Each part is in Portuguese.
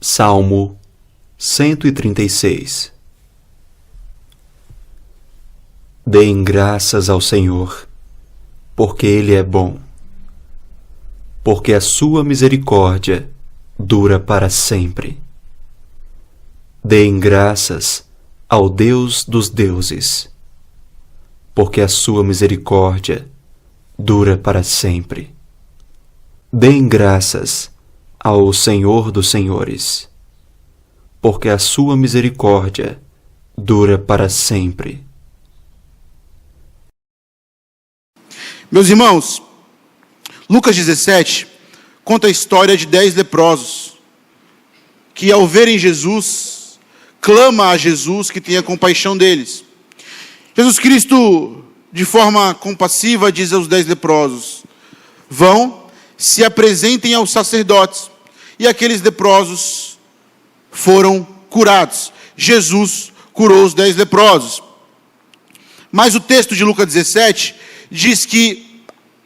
Salmo 136. Deem graças ao Senhor, porque Ele é bom, porque a sua misericórdia dura para sempre. Deem graças ao Deus dos deuses, porque a sua misericórdia dura para sempre. Deem graças ao Senhor dos senhores, porque a sua misericórdia dura para sempre. Meus irmãos, Lucas 17 conta a história de 10 leprosos, que ao verem Jesus, clama a Jesus que tenha compaixão deles. Jesus Cristo, de forma compassiva, diz aos 10 leprosos: vão, se apresentem aos sacerdotes. E aqueles leprosos foram curados. Jesus curou os 10 leprosos. Mas o texto de Lucas 17 diz que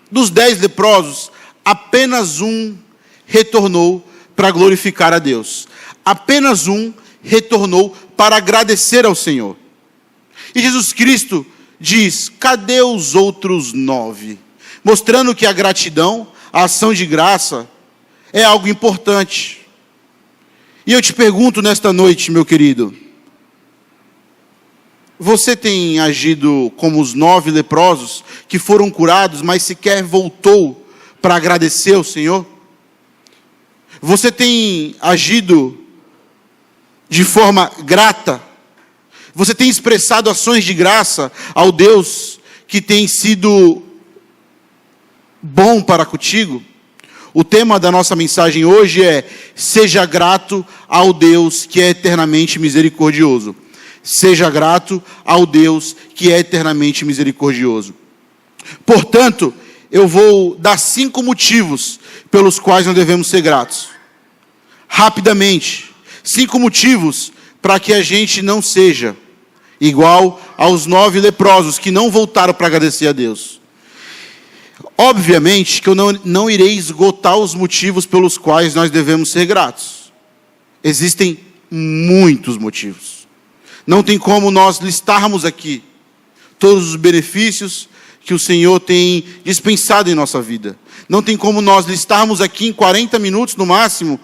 dos 10 leprosos, apenas um retornou para glorificar a Deus. Apenas um retornou para agradecer ao Senhor. E Jesus Cristo diz: cadê os outros 9? Mostrando que a gratidão, a ação de graça, é algo importante. E eu te pergunto nesta noite, meu querido, você tem agido como os 9 leprosos que foram curados, mas sequer voltou para agradecer ao Senhor? Você tem agido de forma grata? Você tem expressado ações de graça ao Deus que tem sido bom para contigo? O tema da nossa mensagem hoje é: seja grato ao Deus que é eternamente misericordioso. Seja grato ao Deus que é eternamente misericordioso. Portanto, eu vou dar 5 motivos pelos quais nós devemos ser gratos. Rapidamente, 5 motivos para que a gente não seja igual aos 9 leprosos que não voltaram para agradecer a Deus. Obviamente que eu não irei esgotar os motivos pelos quais nós devemos ser gratos. Existem muitos motivos. Não tem como nós listarmos aqui todos os benefícios que o Senhor tem dispensado em nossa vida. Não tem como nós listarmos aqui em 40 minutos no máximo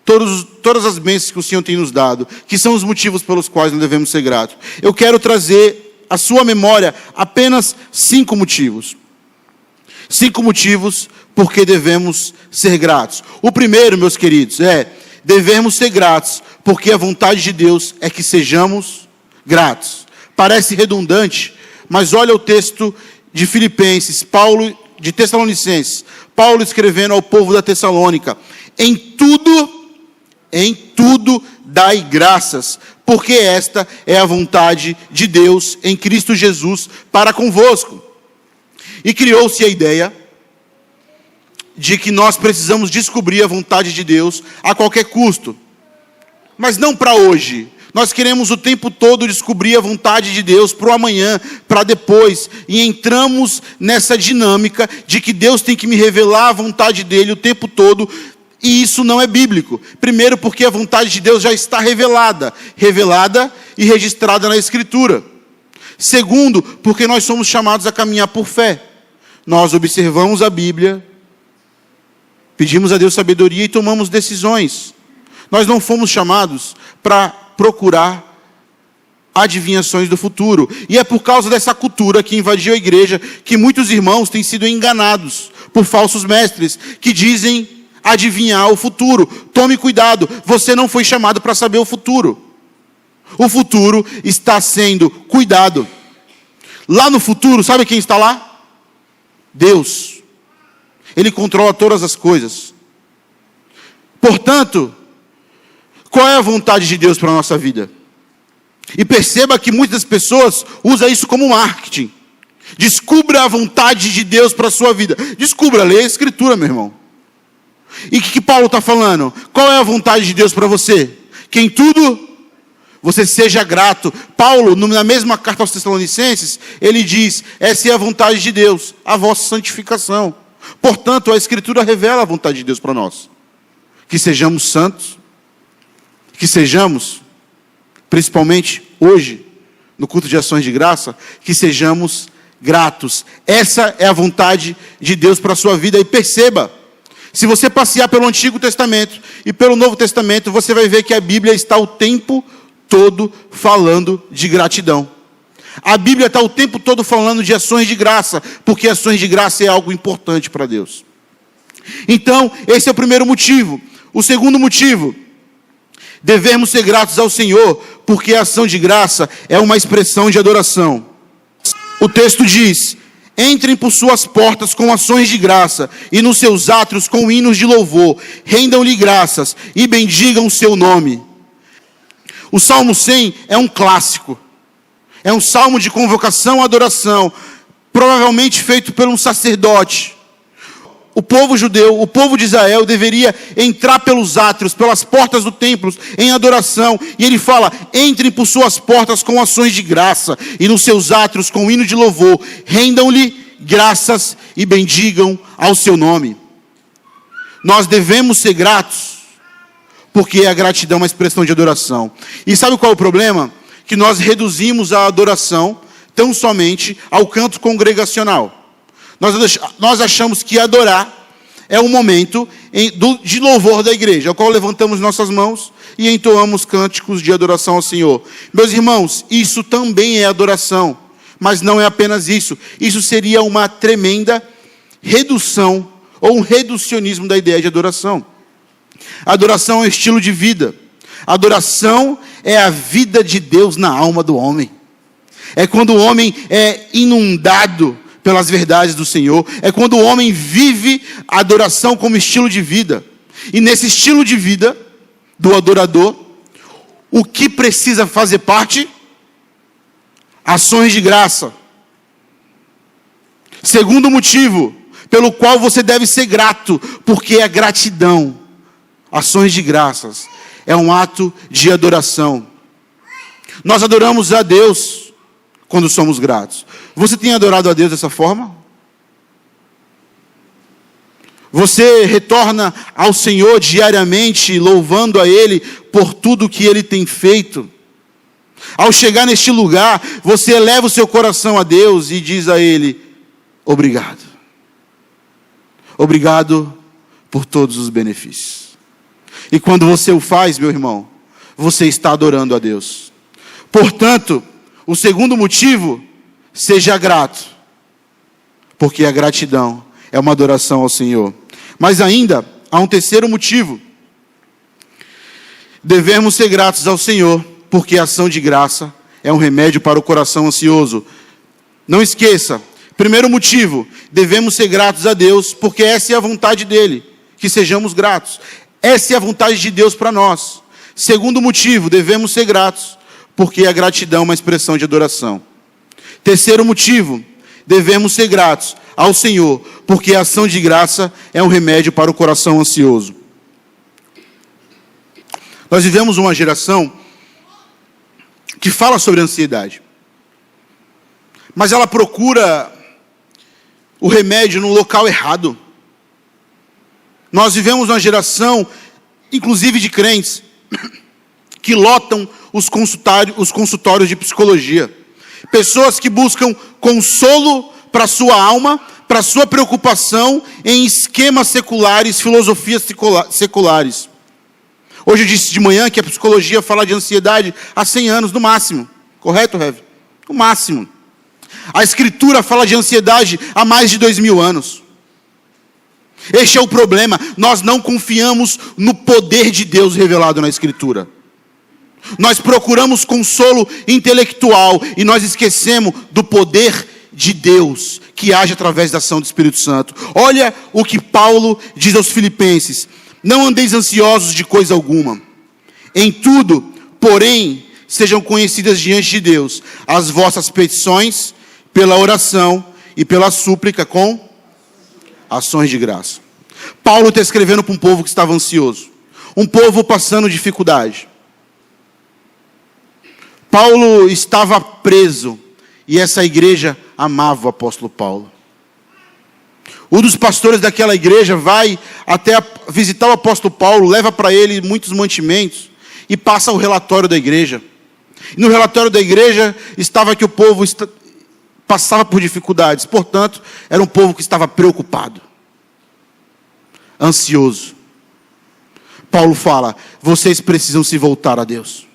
todas as bênçãos que o Senhor tem nos dado, que são os motivos pelos quais nós devemos ser gratos. Eu quero trazer à sua memória apenas 5 motivos. 5 motivos porque devemos ser gratos. O primeiro, meus queridos, devemos ser gratos porque a vontade de Deus é que sejamos gratos. Parece redundante, mas olha o texto de Filipenses, de Tessalonicenses, Paulo escrevendo ao povo da Tessalônica: em tudo dai graças, porque esta é a vontade de Deus em Cristo Jesus para convosco. E criou-se a ideia de que nós precisamos descobrir a vontade de Deus a qualquer custo. Mas não para hoje. Nós queremos o tempo todo descobrir a vontade de Deus para o amanhã, para depois. E entramos nessa dinâmica de que Deus tem que me revelar a vontade dEle o tempo todo. E isso não é bíblico. Primeiro, porque a vontade de Deus já está revelada e registrada na Escritura. Segundo, porque nós somos chamados a caminhar por fé. Nós observamos a Bíblia, pedimos a Deus sabedoria e tomamos decisões. Nós não fomos chamados para procurar adivinhações do futuro. E é por causa dessa cultura que invadiu a igreja que muitos irmãos têm sido enganados por falsos mestres que dizem adivinhar o futuro. Tome cuidado, você não foi chamado para saber o futuro. O futuro está sendo cuidado. Lá no futuro, sabe quem está lá? Deus. Ele controla todas as coisas. Portanto, qual é a vontade de Deus para a nossa vida? E perceba que muitas pessoas usam isso como marketing. Descubra a vontade de Deus para a sua vida. Descubra, leia a Escritura, meu irmão. E o que Paulo está falando? Qual é a vontade de Deus para você? Que em tudo você seja grato. Paulo, na mesma carta aos Tessalonicenses, ele diz: essa é a vontade de Deus, a vossa santificação. Portanto, a Escritura revela a vontade de Deus para nós. Que sejamos santos, que sejamos, principalmente hoje, no culto de ações de graça, que sejamos gratos. Essa é a vontade de Deus para a sua vida. E perceba, se você passear pelo Antigo Testamento e pelo Novo Testamento, você vai ver que a Bíblia está o tempo todo falando de gratidão. A Bíblia está o tempo todo falando de ações de graça, porque ações de graça é algo importante para Deus. Então, esse é o primeiro motivo. O segundo motivo, devemos ser gratos ao Senhor, porque a ação de graça é uma expressão de adoração. O texto diz: entrem por suas portas com ações de graça, e nos seus átrios com hinos de louvor, rendam-lhe graças e bendigam o seu nome. O Salmo 100 é um clássico. É um salmo de convocação à adoração, provavelmente feito por um sacerdote. O povo judeu, o povo de Israel, deveria entrar pelos átrios, pelas portas do templo, em adoração. E ele fala: entrem por suas portas com ações de graça, e nos seus átrios com hino de louvor, rendam-lhe graças e bendigam ao seu nome. Nós devemos ser gratos, porque a gratidão é uma expressão de adoração. E sabe qual é o problema? Que nós reduzimos a adoração tão somente ao canto congregacional. Nós achamos que adorar é um momento de louvor da igreja, ao qual levantamos nossas mãos e entoamos cânticos de adoração ao Senhor. Meus irmãos, isso também é adoração, mas não é apenas isso. Isso seria uma tremenda redução ou um reducionismo da ideia de adoração. Adoração é um estilo de vida. Adoração é a vida de Deus na alma do homem. É quando o homem é inundado pelas verdades do Senhor. É quando o homem vive a adoração como estilo de vida. E nesse estilo de vida do adorador, o que precisa fazer parte? Ações de graça. Segundo motivo pelo qual você deve ser grato, porque a gratidão, ações de graças, é um ato de adoração. Nós adoramos a Deus quando somos gratos. Você tem adorado a Deus dessa forma? Você retorna ao Senhor diariamente, louvando a Ele por tudo que Ele tem feito? Ao chegar neste lugar, você eleva o seu coração a Deus e diz a Ele: obrigado. Obrigado por todos os benefícios. E quando você o faz, meu irmão, você está adorando a Deus. Portanto, o segundo motivo, seja grato, porque a gratidão é uma adoração ao Senhor. Mas ainda há um terceiro motivo. Devemos ser gratos ao Senhor, porque a ação de graça é um remédio para o coração ansioso. Não esqueça, primeiro motivo, devemos ser gratos a Deus, porque essa é a vontade dEle, que sejamos gratos. Essa é a vontade de Deus para nós. Segundo motivo, devemos ser gratos, porque a gratidão é uma expressão de adoração. Terceiro motivo, devemos ser gratos ao Senhor, porque a ação de graça é um remédio para o coração ansioso. Nós vivemos uma geração que fala sobre ansiedade, mas ela procura o remédio no local errado. Nós vivemos uma geração, inclusive de crentes, que lotam os consultórios de psicologia. Pessoas que buscam consolo para a sua alma, para a sua preocupação em esquemas seculares, filosofias seculares. Hoje eu disse de manhã que a psicologia fala de ansiedade há 100 anos, no máximo. Correto, Rev? No máximo. A Escritura fala de ansiedade há mais de 2000 anos. Este é o problema. Nós não confiamos no poder de Deus revelado na Escritura. Nós procuramos consolo intelectual e nós esquecemos do poder de Deus que age através da ação do Espírito Santo. Olha o que Paulo diz aos Filipenses: não andeis ansiosos de coisa alguma. Em tudo, porém, sejam conhecidas diante de Deus as vossas petições pela oração e pela súplica com ações de graça. Paulo está escrevendo para um povo que estava ansioso. Um povo passando dificuldade. Paulo estava preso e essa igreja amava o apóstolo Paulo. Um dos pastores daquela igreja vai até visitar o apóstolo Paulo, leva para ele muitos mantimentos. e passa o relatório da igreja. E no relatório da igreja estava que o povo passava por dificuldades, portanto, era um povo que estava preocupado, ansioso. Paulo fala: vocês precisam se voltar a Deus,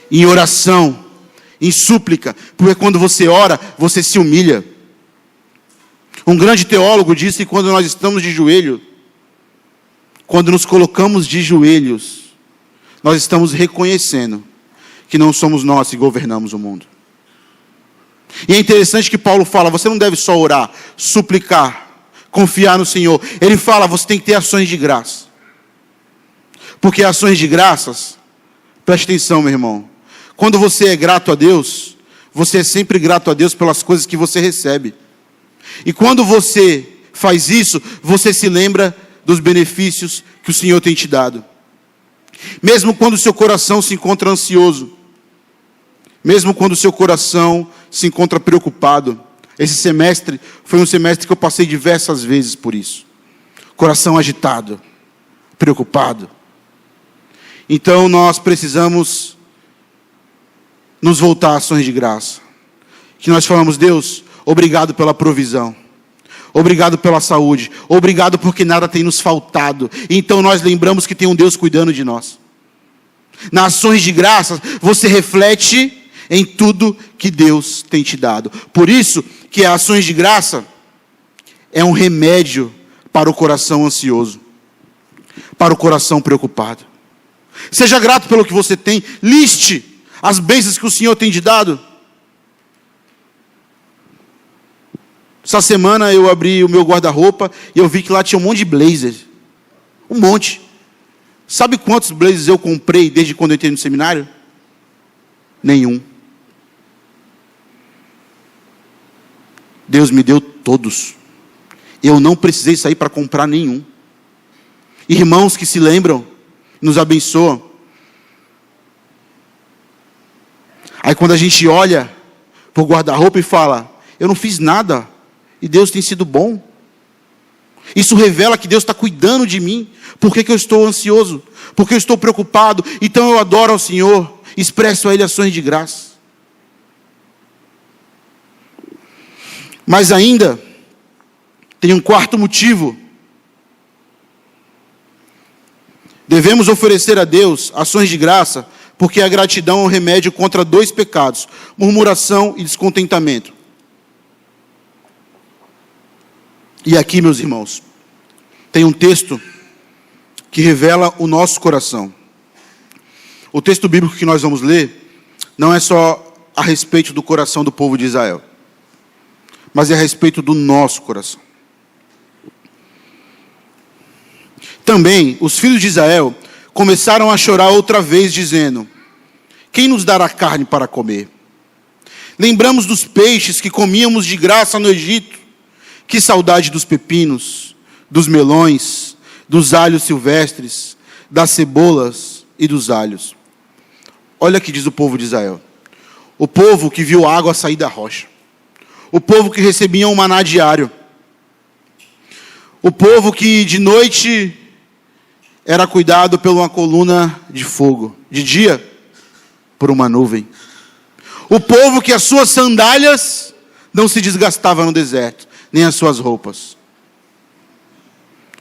em oração, em súplica, porque quando você ora, você se humilha. Um grande teólogo disse que quando nós estamos de joelho, quando nos colocamos de joelhos, nós estamos reconhecendo que não somos nós que governamos o mundo. E é interessante que Paulo fala: você não deve só orar, suplicar, confiar no Senhor. Ele fala: você tem que ter ações de graça. Porque ações de graças, preste atenção, meu irmão, quando você é grato a Deus, você é sempre grato a Deus pelas coisas que você recebe. E quando você faz isso, você se lembra dos benefícios que o Senhor tem te dado. Mesmo quando o seu coração se encontra ansioso, mesmo quando o seu coração se encontra preocupado. Esse semestre foi um semestre que eu passei diversas vezes por isso. Coração agitado, preocupado. Então nós precisamos nos voltar a ações de graça. Que nós falamos: Deus, obrigado pela provisão. Obrigado pela saúde. Obrigado porque nada tem nos faltado. Então nós lembramos que tem um Deus cuidando de nós. Nas ações de graça, você reflete em tudo que Deus tem te dado. Por isso que as ações de graça é um remédio para o coração ansioso, para o coração preocupado. Seja grato pelo que você tem. Liste as bênçãos que o Senhor tem te dado. Essa semana eu abri o meu guarda-roupa e eu vi que lá tinha um monte de blazers. Um monte. Sabe quantos blazers eu comprei desde quando eu entrei no seminário? Nenhum. Deus me deu todos. Eu não precisei sair para comprar nenhum. Irmãos que se lembram, nos abençoam. Aí quando a gente olha para o guarda-roupa e fala: eu não fiz nada, e Deus tem sido bom. Isso revela que Deus está cuidando de mim. Por que eu estou ansioso? Porque eu estou preocupado. Então eu adoro ao Senhor, expresso a Ele ações de graça. Mas ainda tem um quarto motivo. Devemos oferecer a Deus ações de graça, porque a gratidão é um remédio contra 2 pecados: murmuração e descontentamento. E aqui, meus irmãos, tem um texto que revela o nosso coração. O texto bíblico que nós vamos ler não é só a respeito do coração do povo de Israel, mas é a respeito do nosso coração. Também os filhos de Israel começaram a chorar outra vez, dizendo: quem nos dará carne para comer? Lembramos dos peixes que comíamos de graça no Egito. Que saudade dos pepinos, dos melões, dos alhos silvestres, das cebolas e dos alhos. Olha o que diz o povo de Israel. O povo que viu a água sair da rocha. O povo que recebia um maná diário. O povo que de noite era cuidado por uma coluna de fogo. De dia, por uma nuvem. O povo que as suas sandálias não se desgastavam no deserto, nem as suas roupas.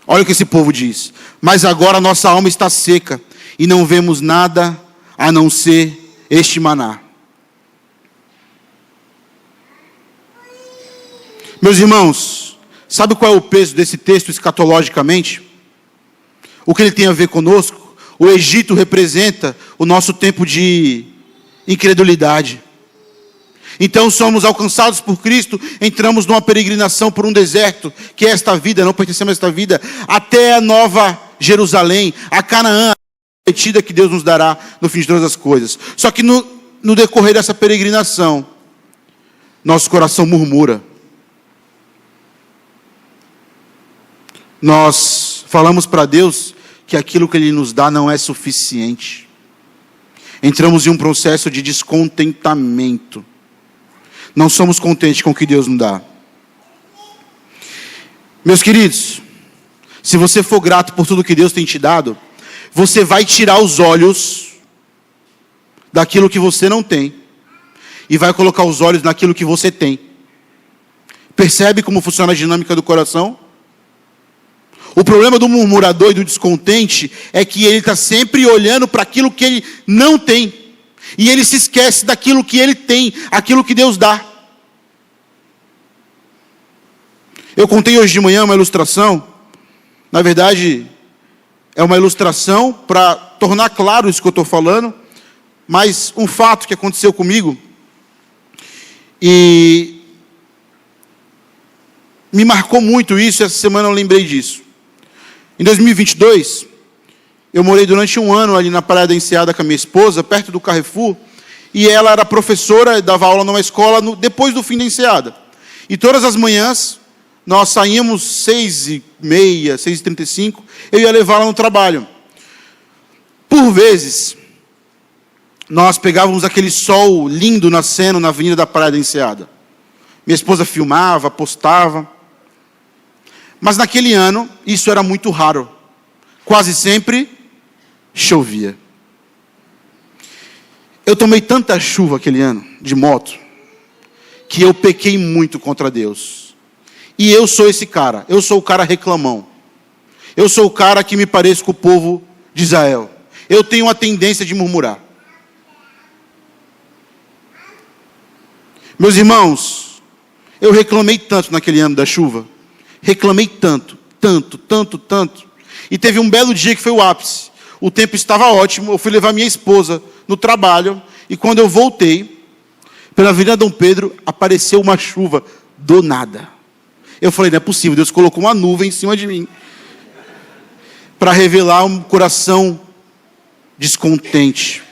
Olha o que esse povo diz: mas agora nossa alma está seca, e não vemos nada a não ser este maná. Meus irmãos, sabe qual é o peso desse texto escatologicamente? O que ele tem a ver conosco? O Egito representa o nosso tempo de incredulidade. Então somos alcançados por Cristo, entramos numa peregrinação por um deserto, que é esta vida, não pertencemos a esta vida, até a nova Jerusalém, a Canaã, a prometida que Deus nos dará no fim de todas as coisas. Só que no decorrer dessa peregrinação, nosso coração murmura. Nós falamos para Deus que aquilo que Ele nos dá não é suficiente. Entramos em um processo de descontentamento. Não somos contentes com o que Deus nos dá. Meus queridos, se você for grato por tudo que Deus tem te dado, você vai tirar os olhos daquilo que você não tem e vai colocar os olhos naquilo que você tem. Percebe como funciona a dinâmica do coração? O problema do murmurador e do descontente é que ele está sempre olhando para aquilo que ele não tem. E ele se esquece daquilo que ele tem, aquilo que Deus dá. Eu contei hoje de manhã uma ilustração. Na verdade, é uma ilustração para tornar claro isso que eu estou falando. Mas um fato que aconteceu comigo e me marcou muito isso, essa semana eu lembrei disso. Em 2022, eu morei durante um ano ali na Praia da Enseada com a minha esposa, perto do Carrefour, e ela era professora, dava aula numa escola depois do fim da Enseada. E todas as manhãs, nós saímos 6h30, 6h35, eu ia levá-la no trabalho. Por vezes, nós pegávamos aquele sol lindo nascendo na avenida da Praia da Enseada. Minha esposa filmava, postava. Mas naquele ano, isso era muito raro. Quase sempre chovia. Eu tomei tanta chuva aquele ano, de moto, que eu pequei muito contra Deus. E eu sou esse cara. Eu sou o cara reclamão. Eu sou o cara que me pareço com o povo de Israel. Eu tenho a tendência de murmurar. Meus irmãos, eu reclamei tanto naquele ano da chuva. Reclamei tanto. E teve um belo dia que foi o ápice. O tempo estava ótimo, eu fui levar minha esposa no trabalho. E quando eu voltei, pela Avenida Dom Pedro, apareceu uma chuva do nada. Eu falei, não é possível, Deus colocou uma nuvem em cima de mim. Para revelar um coração descontente.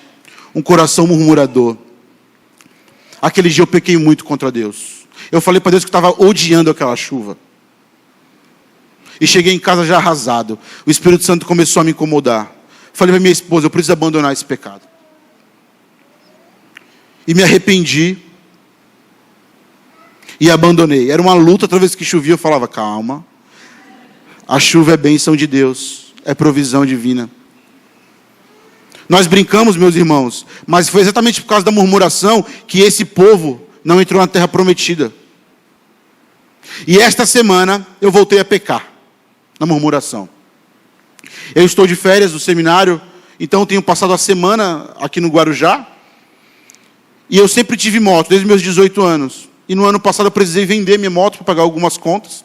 Um coração murmurador. Aquele dia eu pequei muito contra Deus. Eu falei para Deus que estava odiando aquela chuva. E cheguei em casa já arrasado. O Espírito Santo começou a me incomodar. Falei para minha esposa, eu preciso abandonar esse pecado. E me arrependi. E abandonei. Era uma luta, toda vez que chovia eu falava, calma. A chuva é bênção de Deus. É provisão divina. Nós brincamos, meus irmãos. Mas foi exatamente por causa da murmuração que esse povo não entrou na terra prometida. E esta semana eu voltei a pecar. Na murmuração. Eu estou de férias do seminário, então tenho passado a semana aqui no Guarujá. E eu sempre tive moto, desde meus 18 anos. E no ano passado eu precisei vender minha moto para pagar algumas contas.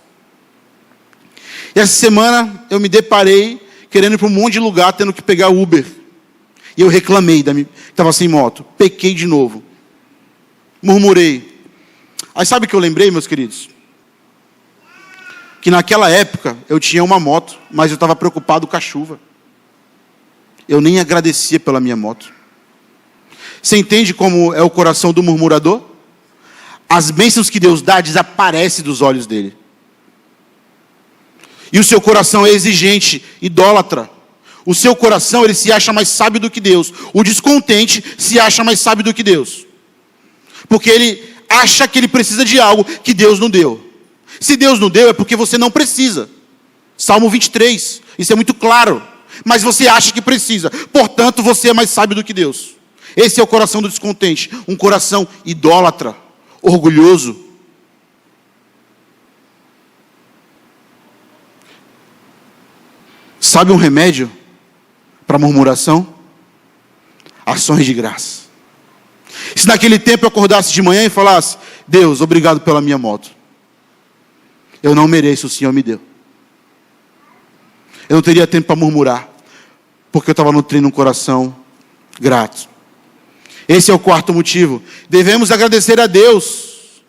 E essa semana eu me deparei querendo ir para um monte de lugar, tendo que pegar Uber. E eu reclamei, que estava sem moto. Pequei de novo. Murmurei. Aí sabe o que eu lembrei, meus queridos? Que naquela época eu tinha uma moto, mas eu estava preocupado com a chuva. Eu nem agradecia pela minha moto. Você entende como é o coração do murmurador? As bênçãos que Deus dá desaparecem dos olhos dele. E o seu coração é exigente, idólatra. O seu coração, ele se acha mais sábio do que Deus. O descontente se acha mais sábio do que Deus. Porque ele acha que ele precisa de algo que Deus não deu. Se Deus não deu, é porque você não precisa. Salmo 23, isso é muito claro. Mas você acha que precisa. Portanto, você é mais sábio do que Deus. Esse é o coração do descontente. Um coração idólatra, orgulhoso. Sabe um remédio para murmuração? Ações de graça. Se naquele tempo eu acordasse de manhã e falasse, Deus, obrigado pela minha moto. Eu não mereço, o Senhor me deu. Eu não teria tempo para murmurar, porque eu estava nutrindo um coração grato. Esse é o quarto motivo. Devemos agradecer a Deus.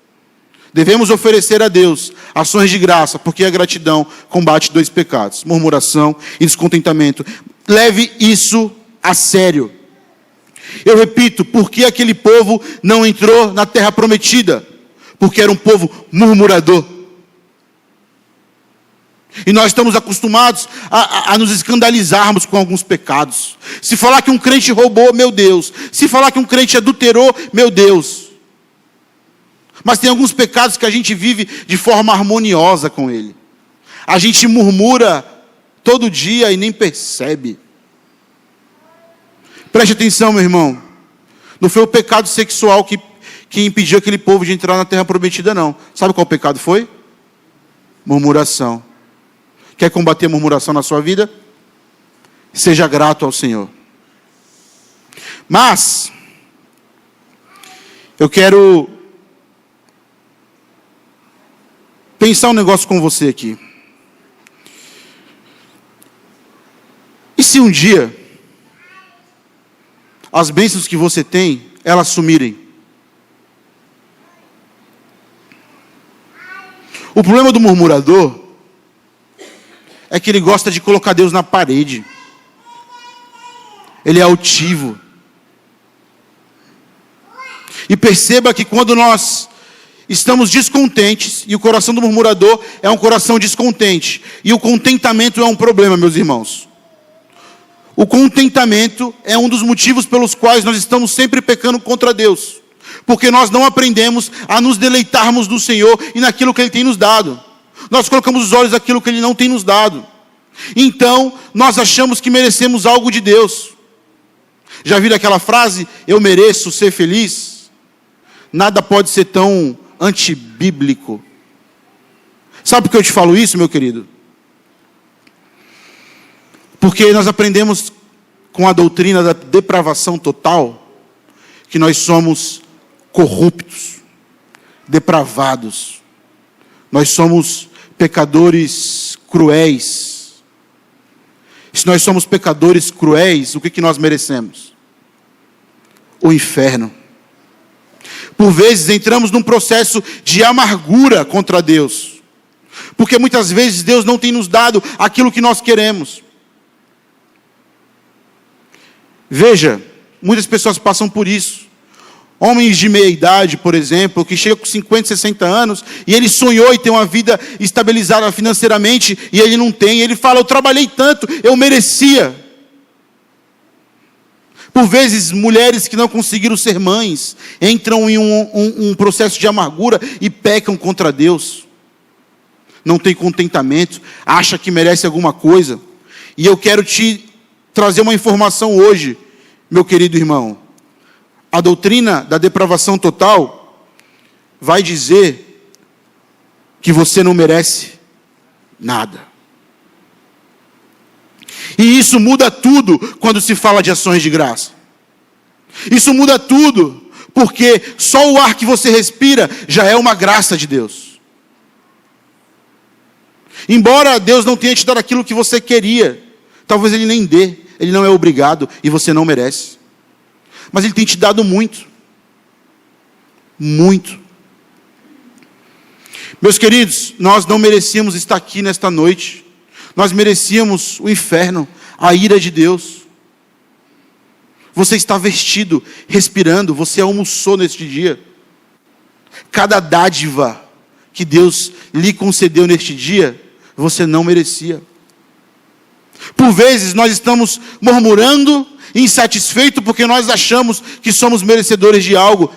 Devemos oferecer a Deus ações de graça, porque a gratidão combate dois pecados, murmuração e descontentamento. Leve isso a sério. Eu repito, por que aquele povo não entrou na terra prometida? Porque era um povo murmurador. E nós estamos acostumados a nos escandalizarmos com alguns pecados. Se falar que um crente roubou, meu Deus. Se falar que um crente adulterou, meu Deus. Mas tem alguns pecados que a gente vive de forma harmoniosa com ele. A gente murmura todo dia e nem percebe. Preste atenção, meu irmão. Não foi o pecado sexual que impediu aquele povo de entrar na terra prometida, não. Sabe qual pecado foi? Murmuração. Quer combater a murmuração na sua vida? Seja grato ao Senhor. Mas eu quero pensar um negócio com você aqui. E se um dia as bênçãos que você tem, elas sumirem? O problema do murmurador é que ele gosta de colocar Deus na parede. Ele é altivo. E perceba que quando nós estamos descontentes, e o coração do murmurador é um coração descontente, e o contentamento é um problema, meus irmãos. O contentamento é um dos motivos pelos quais nós estamos sempre pecando contra Deus, porque nós não aprendemos a nos deleitarmos no Senhor e naquilo que Ele tem nos dado. Nós colocamos os olhos naquilo que Ele não tem nos dado. Então, nós achamos que merecemos algo de Deus. Já viram aquela frase, eu mereço ser feliz? Nada pode ser tão antibíblico. Sabe por que eu te falo isso, meu querido? Porque nós aprendemos com a doutrina da depravação total, que nós somos corruptos, depravados. Nós somos pecadores cruéis. Se nós somos pecadores cruéis, o que nós merecemos? O inferno. Por vezes entramos num processo de amargura contra Deus, porque muitas vezes Deus não tem nos dado aquilo que nós queremos. Veja, muitas pessoas passam por isso. Homens de meia idade, por exemplo, que chegam com 50, 60 anos, e ele sonhou em ter uma vida estabilizada financeiramente, e ele não tem. Ele fala, eu trabalhei tanto, eu merecia. Por vezes, mulheres que não conseguiram ser mães, entram em um processo de amargura e pecam contra Deus. Não tem contentamento, acha que merece alguma coisa. E eu quero te trazer uma informação hoje, meu querido irmão. A doutrina da depravação total vai dizer que você não merece nada. E isso muda tudo quando se fala de ações de graça. Isso muda tudo, porque só o ar que você respira já é uma graça de Deus. Embora Deus não tenha te dado aquilo que você queria, talvez Ele nem dê, Ele não é obrigado e você não merece. Mas Ele tem te dado muito. Muito. Meus queridos, nós não merecíamos estar aqui nesta noite. Nós merecíamos o inferno, a ira de Deus. Você está vestido, respirando, você almoçou neste dia. Cada dádiva que Deus lhe concedeu neste dia, você não merecia. Por vezes nós estamos murmurando, insatisfeitos, porque nós achamos que somos merecedores de algo.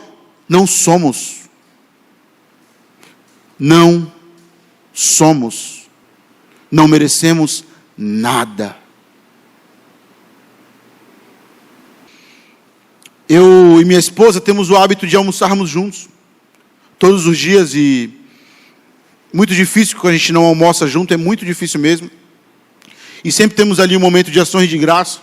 Não somos. Não somos. Não merecemos nada. Eu e minha esposa temos o hábito de almoçarmos juntos, todos os dias, e muito difícil quando a gente não almoça junto, é muito difícil mesmo. E sempre temos ali um momento de ações de graça.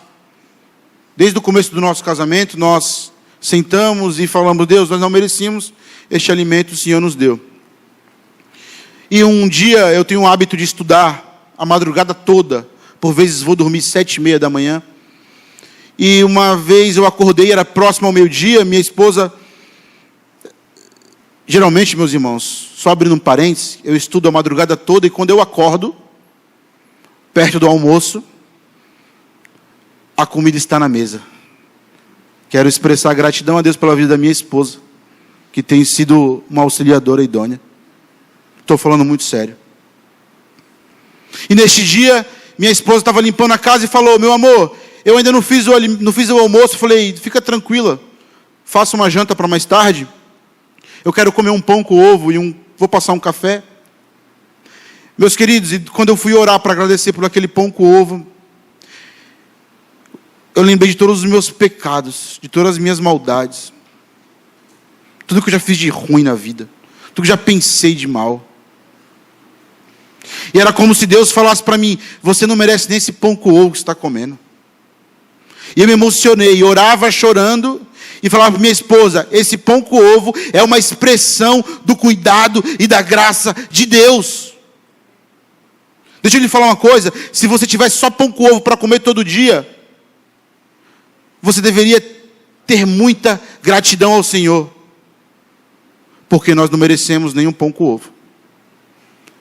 Desde o começo do nosso casamento, nós sentamos e falamos, Deus, nós não merecíamos este alimento, o Senhor nos deu. E um dia eu tenho o hábito de estudar a madrugada toda, por vezes vou dormir 7:30 da manhã. E uma vez eu acordei, era próximo ao meio-dia, minha esposa... Geralmente, meus irmãos, só abrindo um parênteses, eu estudo a madrugada toda e quando eu acordo, perto do almoço, a comida está na mesa. Quero expressar gratidão a Deus pela vida da minha esposa, que tem sido uma auxiliadora idônea. Estou falando muito sério. E neste dia, minha esposa estava limpando a casa e falou, meu amor, eu ainda não fiz o almoço. Falei, fica tranquila, faça uma janta para mais tarde. Eu quero comer um pão com ovo e vou passar um café. Meus queridos, e quando eu fui orar para agradecer por aquele pão com ovo, eu lembrei de todos os meus pecados, de todas as minhas maldades, tudo que eu já fiz de ruim na vida, tudo que eu já pensei de mal. E era como se Deus falasse para mim: você não merece nem esse pão com ovo que você está comendo. E eu me emocionei, orava chorando e falava para minha esposa: esse pão com ovo é uma expressão do cuidado e da graça de Deus. Deixa eu lhe falar uma coisa: se você tivesse só pão com ovo para comer todo dia, você deveria ter muita gratidão ao Senhor, porque nós não merecemos nenhum pão com ovo.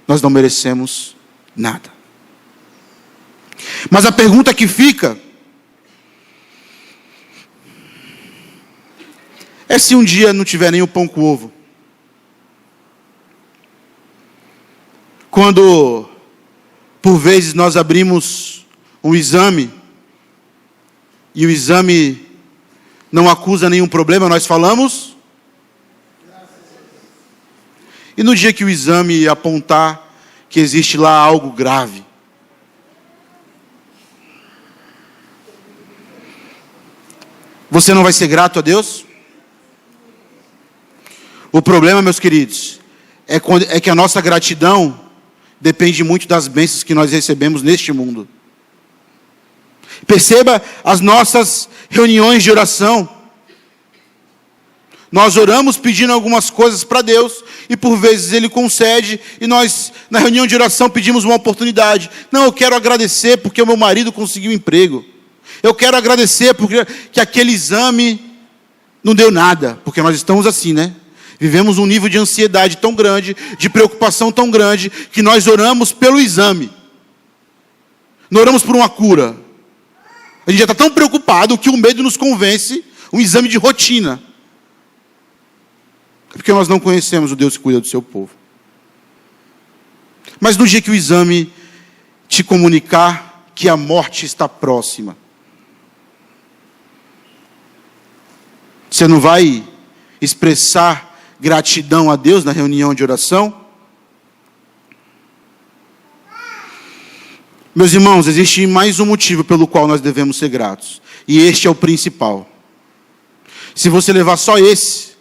Nós não merecemos nada. Mas a pergunta que fica é: se um dia não tiver nenhum pão com ovo, quando por vezes nós abrimos um exame e o exame não acusa nenhum problema, nós falamos? E no dia que o exame apontar que existe lá algo grave, você não vai ser grato a Deus? O problema, meus queridos, é que a nossa gratidão depende muito das bênçãos que nós recebemos neste mundo. Perceba as nossas reuniões de oração. Nós oramos pedindo algumas coisas para Deus, e por vezes Ele concede, e nós, na reunião de oração, pedimos uma oportunidade. Não, eu quero agradecer porque o meu marido conseguiu um emprego. Eu quero agradecer porque que aquele exame não deu nada, porque nós estamos assim, né? Vivemos um nível de ansiedade tão grande, de preocupação tão grande, que nós oramos pelo exame. Não oramos por uma cura. A gente já está tão preocupado que o medo nos convence, um exame de rotina. É porque nós não conhecemos o Deus que cuida do seu povo. Mas no dia que o exame te comunicar que a morte está próxima, você não vai expressar gratidão a Deus na reunião de oração? Meus irmãos, existe mais um motivo pelo qual nós devemos ser gratos, e este é o principal. Se você levar só esse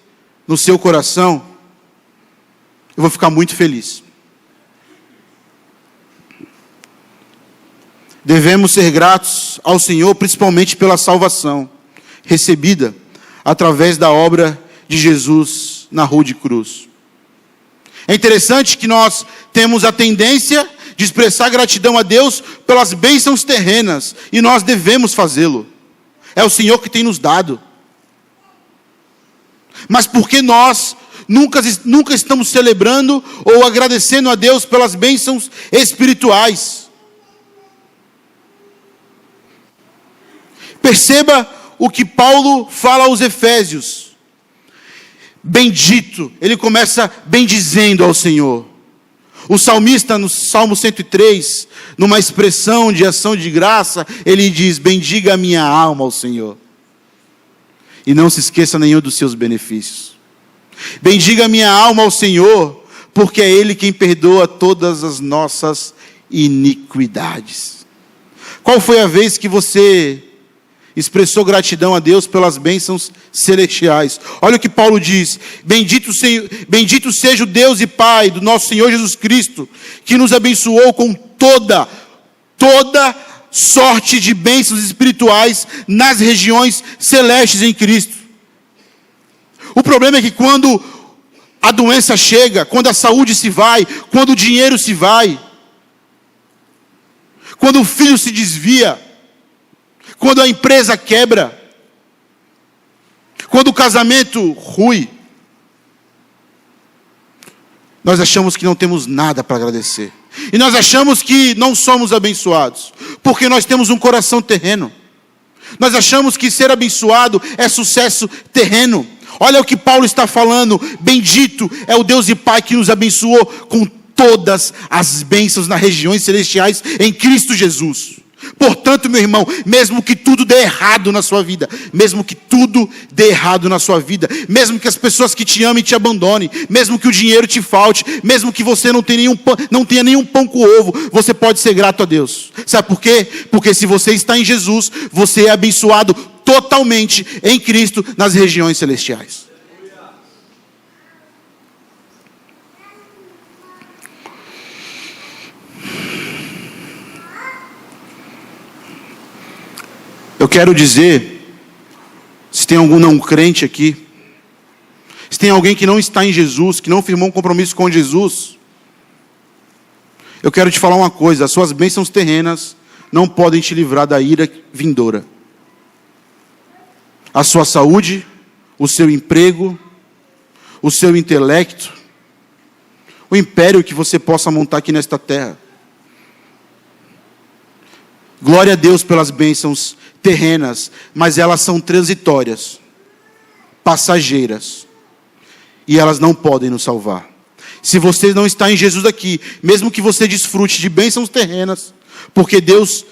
no seu coração, eu vou ficar muito feliz. Devemos ser gratos ao Senhor, principalmente pela salvação recebida através da obra de Jesus na rude cruz. É interessante que nós temos a tendência de expressar gratidão a Deus pelas bênçãos terrenas, e nós devemos fazê-lo. É o Senhor que tem nos dado. Mas por que nós nunca estamos celebrando ou agradecendo a Deus pelas bênçãos espirituais? Perceba o que Paulo fala aos Efésios. Bendito, ele começa bendizendo ao Senhor. O salmista, no Salmo 103, numa expressão de ação de graça, ele diz: bendiga a minha alma ao Senhor, e não se esqueça nenhum dos seus benefícios. Bendiga a minha alma ao Senhor, porque é Ele quem perdoa todas as nossas iniquidades. Qual foi a vez que você expressou gratidão a Deus pelas bênçãos celestiais? Olha o que Paulo diz: bendito seja o Deus e Pai do nosso Senhor Jesus Cristo, que nos abençoou com toda sorte de bênçãos espirituais nas regiões celestes em Cristo. O problema é que quando a doença chega, quando a saúde se vai, quando o dinheiro se vai, quando o filho se desvia, quando a empresa quebra, quando o casamento rui, nós achamos que não temos nada para agradecer. E nós achamos que não somos abençoados, porque nós temos um coração terreno. Nós achamos que ser abençoado é sucesso terreno. Olha o que Paulo está falando: bendito é o Deus e Pai que nos abençoou com todas as bênçãos nas regiões celestiais em Cristo Jesus. Portanto, meu irmão, mesmo que tudo dê errado na sua vida, mesmo que tudo dê errado na sua vida, mesmo que as pessoas que te amem te abandonem, mesmo que o dinheiro te falte, mesmo que você não tenha nenhum pão com ovo, você pode ser grato a Deus. Sabe por quê? Porque se você está em Jesus, você é abençoado totalmente em Cristo nas regiões celestiais. Eu quero dizer, se tem algum não crente aqui, se tem alguém que não está em Jesus, que não firmou um compromisso com Jesus, eu quero te falar uma coisa: as suas bênçãos terrenas não podem te livrar da ira vindoura. A sua saúde, o seu emprego, o seu intelecto, o império que você possa montar aqui nesta terra. Glória a Deus pelas bênçãos terrenas, mas elas são transitórias, passageiras, e elas não podem nos salvar. Se você não está em Jesus aqui, mesmo que você desfrute de bênçãos terrenas, porque Deus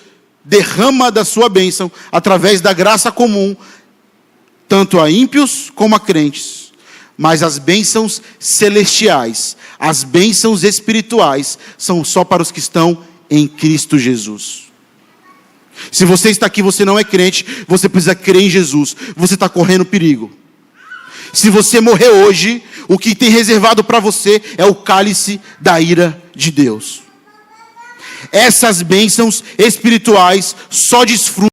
derrama da sua bênção através da graça comum, tanto a ímpios como a crentes, mas as bênçãos celestiais, as bênçãos espirituais, são só para os que estão em Cristo Jesus. Se você está aqui, você não é crente, você precisa crer em Jesus, você está correndo perigo. Se você morrer hoje, o que tem reservado para você é o cálice da ira de Deus. Essas bênçãos espirituais só desfrutam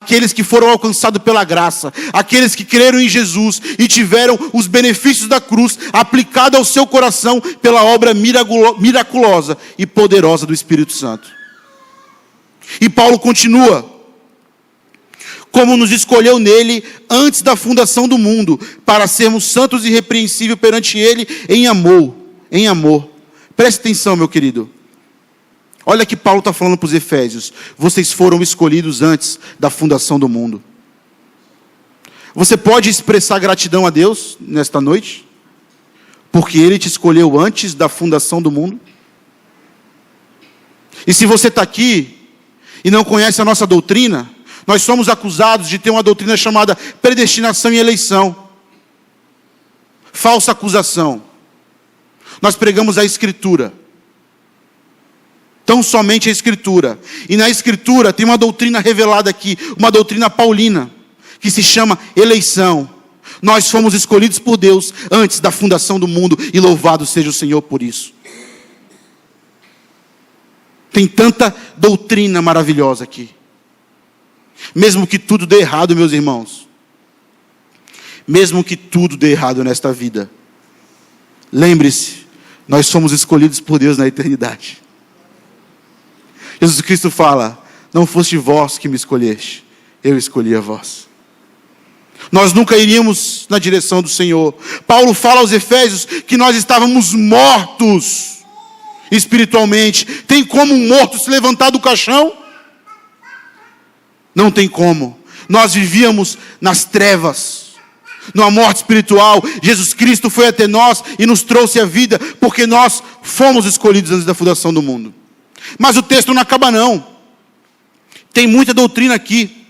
aqueles que foram alcançados pela graça, aqueles que creram em Jesus e tiveram os benefícios da cruz aplicados ao seu coração pela obra miraculosa e poderosa do Espírito Santo. E Paulo continua: como nos escolheu nele antes da fundação do mundo, para sermos santos e irrepreensíveis perante ele em amor. Preste atenção, meu querido. Olha que Paulo está falando para os Efésios: vocês foram escolhidos antes da fundação do mundo. Você pode expressar gratidão a Deus nesta noite? Porque Ele te escolheu antes da fundação do mundo? E se você está aqui e não conhece a nossa doutrina, nós somos acusados de ter uma doutrina chamada predestinação e eleição. Falsa acusação. Nós pregamos a Escritura. Tão somente a Escritura. E na Escritura tem uma doutrina revelada aqui, uma doutrina paulina, que se chama eleição. Nós fomos escolhidos por Deus antes da fundação do mundo, e louvado seja o Senhor por isso. Tem tanta doutrina maravilhosa aqui. Mesmo que tudo dê errado, meus irmãos, mesmo que tudo dê errado nesta vida, lembre-se, nós somos escolhidos por Deus na eternidade. Jesus Cristo fala: não foste vós que me escolheste, eu escolhi a vós. Nós nunca iríamos na direção do Senhor. Paulo fala aos Efésios que nós estávamos mortos espiritualmente. Tem como um morto se levantar do caixão? Não tem como. Nós vivíamos nas trevas, numa morte espiritual. Jesus Cristo foi até nós e nos trouxe a vida, porque nós fomos escolhidos antes da fundação do mundo. Mas o texto não acaba não. Tem muita doutrina aqui.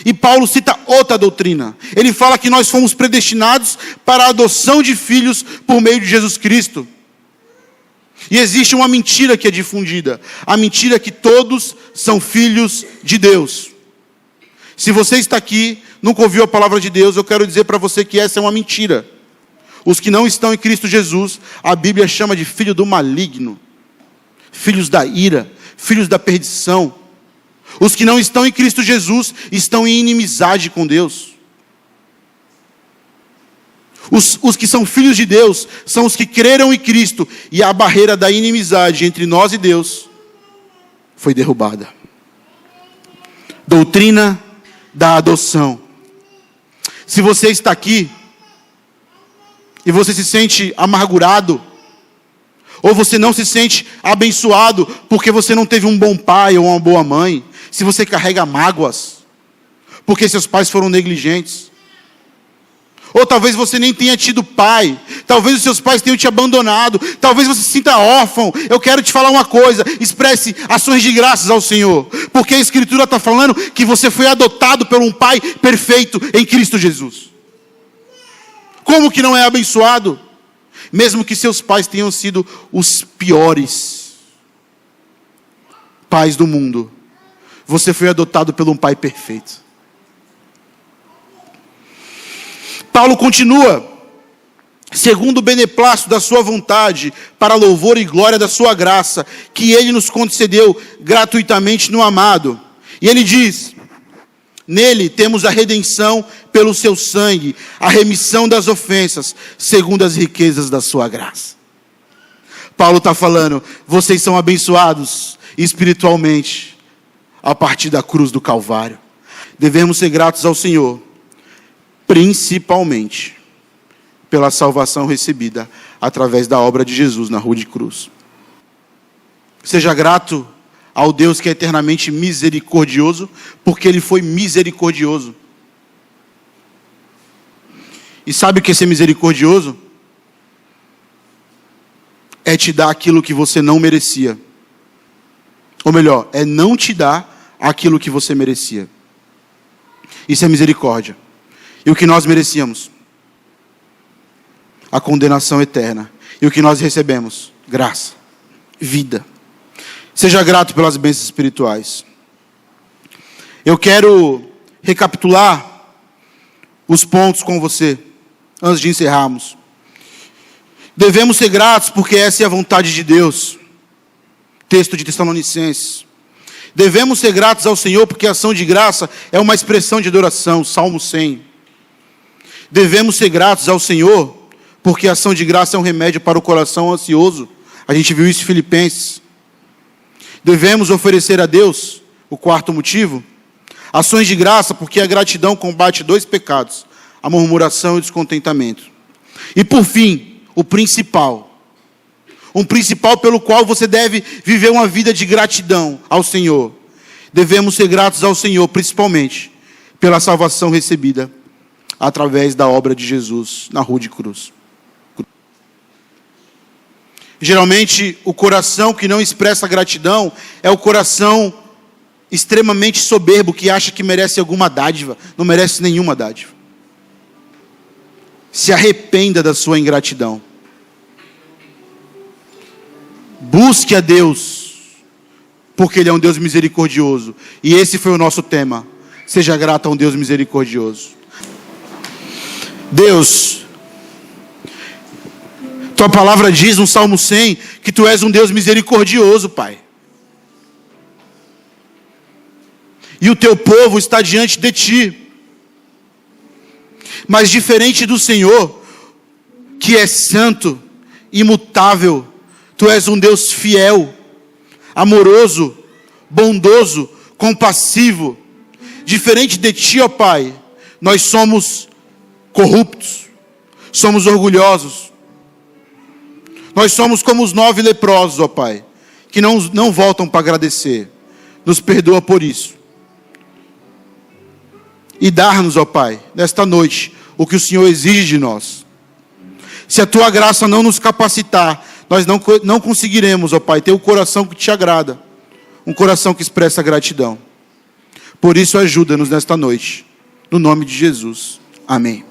E Paulo cita outra doutrina. Ele fala que nós fomos predestinados para a adoção de filhos por meio de Jesus Cristo. E existe uma mentira que é difundida. A mentira é que todos são filhos de Deus. Se você está aqui, nunca ouviu a palavra de Deus, eu quero dizer para você que essa é uma mentira. Os que não estão em Cristo Jesus, a Bíblia chama de filho do maligno, filhos da ira, filhos da perdição. Os que não estão em Cristo Jesus estão em inimizade com Deus. Os que são filhos de Deus são os que creram em Cristo, e a barreira da inimizade entre nós e Deus foi derrubada. Doutrina da adoção. Se você está aqui e você se sente amargurado, ou você não se sente abençoado porque você não teve um bom pai ou uma boa mãe, se você carrega mágoas porque seus pais foram negligentes, Ou talvez você nem tenha tido pai. Talvez os seus pais tenham te abandonado. Talvez você se sinta órfão. Eu quero te falar uma coisa. Expresse ações de graças ao Senhor. Porque a Escritura está falando que você foi adotado por um pai perfeito em Cristo Jesus. Como que não é abençoado? Mesmo que seus pais tenham sido os piores pais do mundo, você foi adotado por um pai perfeito. Paulo continua: segundo o beneplácito da sua vontade, para louvor e glória da sua graça, que ele nos concedeu gratuitamente no amado. E ele diz: nele temos a redenção pelo seu sangue, a remissão das ofensas, segundo as riquezas da sua graça. Paulo está falando, vocês são abençoados espiritualmente a partir da cruz do Calvário. Devemos ser gratos ao Senhor, principalmente pela salvação recebida através da obra de Jesus na cruz de cruz. Seja grato ao Deus que é eternamente misericordioso, porque Ele foi misericordioso. E sabe o que é ser misericordioso? É te dar aquilo que você não merecia. Ou melhor, é não te dar aquilo que você merecia. Isso é misericórdia. E o que nós merecíamos? A condenação eterna. E o que nós recebemos? Graça, vida. Seja grato pelas bênçãos espirituais. Eu quero recapitular os pontos com você, antes de encerrarmos. Devemos ser gratos porque essa é a vontade de Deus. Texto de Tessalonicenses. Devemos ser gratos ao Senhor porque a ação de graça é uma expressão de adoração. Salmo 100. Devemos ser gratos ao Senhor porque a ação de graça é um remédio para o coração ansioso. A gente viu isso em Filipenses. Devemos oferecer a Deus, o quarto motivo, ações de graça, porque a gratidão combate 2 pecados, a murmuração e o descontentamento. E por fim, o principal. Um principal pelo qual você deve viver uma vida de gratidão ao Senhor. Devemos ser gratos ao Senhor, principalmente pela salvação recebida através da obra de Jesus na cruz de cruz. Geralmente, o coração que não expressa gratidão é o coração extremamente soberbo, que acha que merece alguma dádiva. Não merece nenhuma dádiva. Se arrependa da sua ingratidão. Busque a Deus, porque Ele é um Deus misericordioso. E esse foi o nosso tema. Seja grato a um Deus misericordioso. Deus, Tua palavra diz no Salmo 100 que Tu és um Deus misericordioso, Pai. E o Teu povo está diante de Ti. Mas diferente do Senhor, que é santo, imutável, Tu és um Deus fiel, amoroso, bondoso, compassivo. Diferente de Ti, ó Pai, nós somos corruptos, somos orgulhosos. Nós somos como os 9 leprosos, ó Pai, que não voltam para agradecer. Nos perdoa por isso. E dar-nos, ó Pai, nesta noite, o que o Senhor exige de nós. Se a Tua graça não nos capacitar, nós não conseguiremos, ó Pai, ter o coração que Te agrada. Um coração que expressa gratidão. Por isso, ajuda-nos nesta noite. No nome de Jesus. Amém.